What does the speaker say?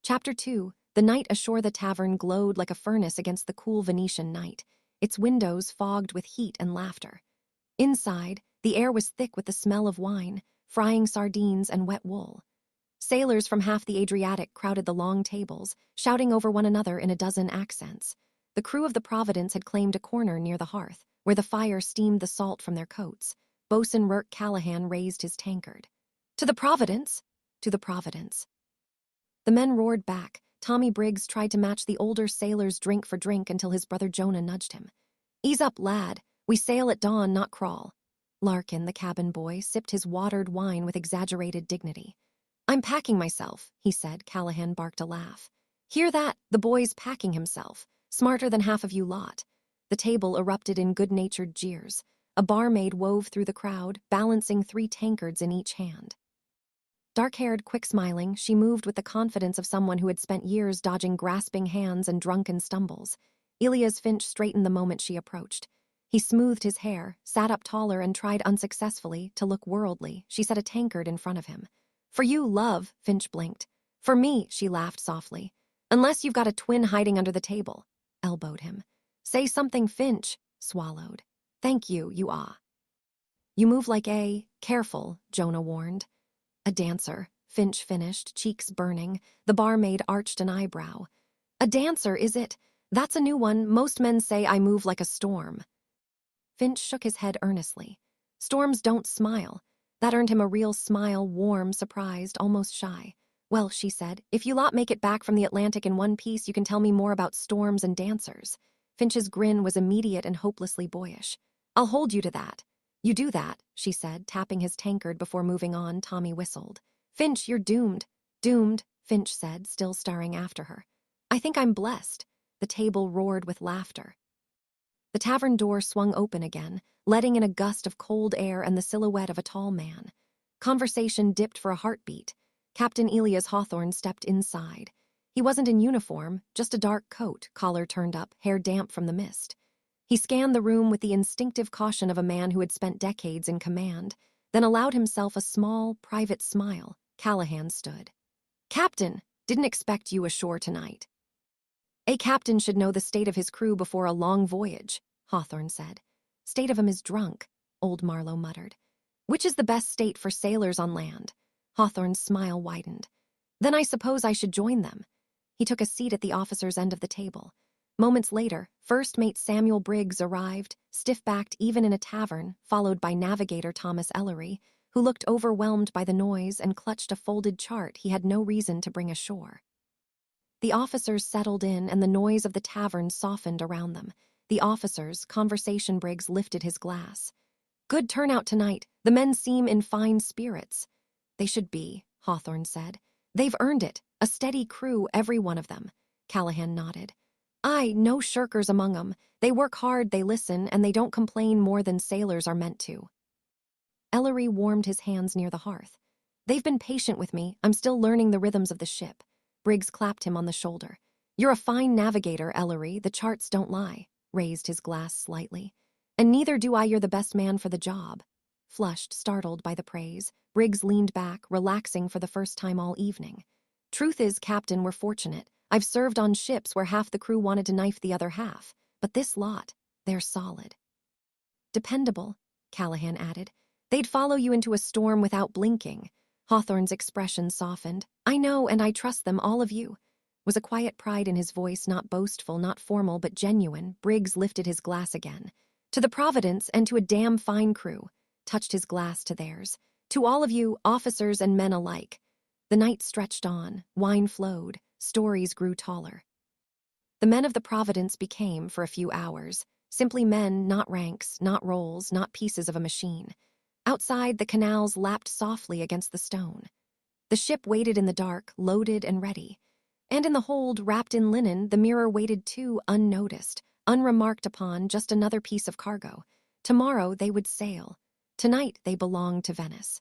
Chapter 2. The night ashore the tavern glowed like a furnace against the cool Venetian night, its windows fogged with heat and laughter. Inside, the air was thick with the smell of wine, frying sardines, and wet wool. Sailors from half the Adriatic crowded the long tables, shouting over one another in a dozen accents. The crew of the Providence had claimed a corner near the hearth, where the fire steamed the salt from their coats. Boatswain Rourke Callahan raised his tankard. "To the Providence! To the Providence!" The men roared back. Tommy Briggs tried to match the older sailor's drink for drink until his brother Jonah nudged him. "Ease up, lad. We sail at dawn, not crawl." Larkin, the cabin boy, sipped his watered wine with exaggerated dignity. "I'm packing myself," he said. Callahan barked a laugh. "Hear that? The boy's packing himself. Smarter than half of you lot." The table erupted in good-natured jeers. A barmaid wove through the crowd, balancing 3 tankards in each hand. Dark-haired, quick-smiling, she moved with the confidence of someone who had spent years dodging grasping hands and drunken stumbles. Elias Finch straightened the moment she approached. He smoothed his hair, sat up taller, and tried unsuccessfully to look worldly. She set a tankard in front of him. "For you, love," Finch blinked. "For me," she laughed softly. "Unless you've got a twin hiding under the table," elbowed him. "Say something, Finch," swallowed. "Thank you, you ah." "You move like a..." "Careful," Jonah warned. "A dancer," Finch finished, cheeks burning. The barmaid arched an eyebrow. "A dancer, is it? That's a new one. Most men say I move like a storm." Finch shook his head earnestly. "Storms don't smile." That earned him a real smile, warm, surprised, almost shy. "Well," she said, "if you lot make it back from the Atlantic in one piece, you can tell me more about storms and dancers." Finch's grin was immediate and hopelessly boyish. "I'll hold you to that." "You do that," she said, tapping his tankard before moving on. Tommy whistled. "Finch, you're doomed." "Doomed," Finch said, still staring after her. "I think I'm blessed." The table roared with laughter. The tavern door swung open again, letting in a gust of cold air and the silhouette of a tall man. Conversation dipped for a heartbeat. Captain Elias Hawthorne stepped inside. He wasn't in uniform, just a dark coat, collar turned up, hair damp from the mist. He scanned the room with the instinctive caution of a man who had spent decades in command, then allowed himself a small, private smile. Callahan stood. "Captain, didn't expect you ashore tonight." "A captain should know the state of his crew before a long voyage," Hawthorne said. "State of 'em is drunk," old Marlowe muttered. "Which is the best state for sailors on land?" Hawthorne's smile widened. "Then I suppose I should join them." He took a seat at the officer's end of the table. Moments later, First Mate Samuel Briggs arrived, stiff-backed even in a tavern, followed by Navigator Thomas Ellery, who looked overwhelmed by the noise and clutched a folded chart he had no reason to bring ashore. The officers settled in, and the noise of the tavern softened around them. The officers, conversation. Briggs lifted his glass. "Good turnout tonight. The men seem in fine spirits." "They should be," Hawthorne said. "They've earned it. A steady crew, every one of them." Callahan nodded. "Aye, no shirkers among 'em. They work hard, they listen, and they don't complain more than sailors are meant to." Ellery warmed his hands near the hearth. "They've been patient with me. I'm still learning the rhythms of the ship." Briggs clapped him on the shoulder. "You're a fine navigator, Ellery. The charts don't lie," raised his glass slightly. "And neither do I. You're the best man for the job." Flushed, startled by the praise, Briggs leaned back, relaxing for the first time all evening. "Truth is, Captain, we're fortunate. I've served on ships where half the crew wanted to knife the other half. But this lot, they're solid." "Dependable," Callahan added. "They'd follow you into a storm without blinking." Hawthorne's expression softened. "I know, and I trust them, all of you." Was a quiet pride in his voice, not boastful, not formal, but genuine. Briggs lifted his glass again. "To the Providence, and to a damn fine crew," touched his glass to theirs. "To all of you, officers and men alike." The night stretched on, wine flowed, stories grew taller. The men of the Providence became, for a few hours, simply men, not ranks, not roles, not pieces of a machine. Outside, the canals lapped softly against the stone. The ship waited in the dark, loaded and ready. And in the hold, wrapped in linen, the Mirror waited too, unnoticed, unremarked upon, just another piece of cargo. Tomorrow they would sail. Tonight they belonged to Venice.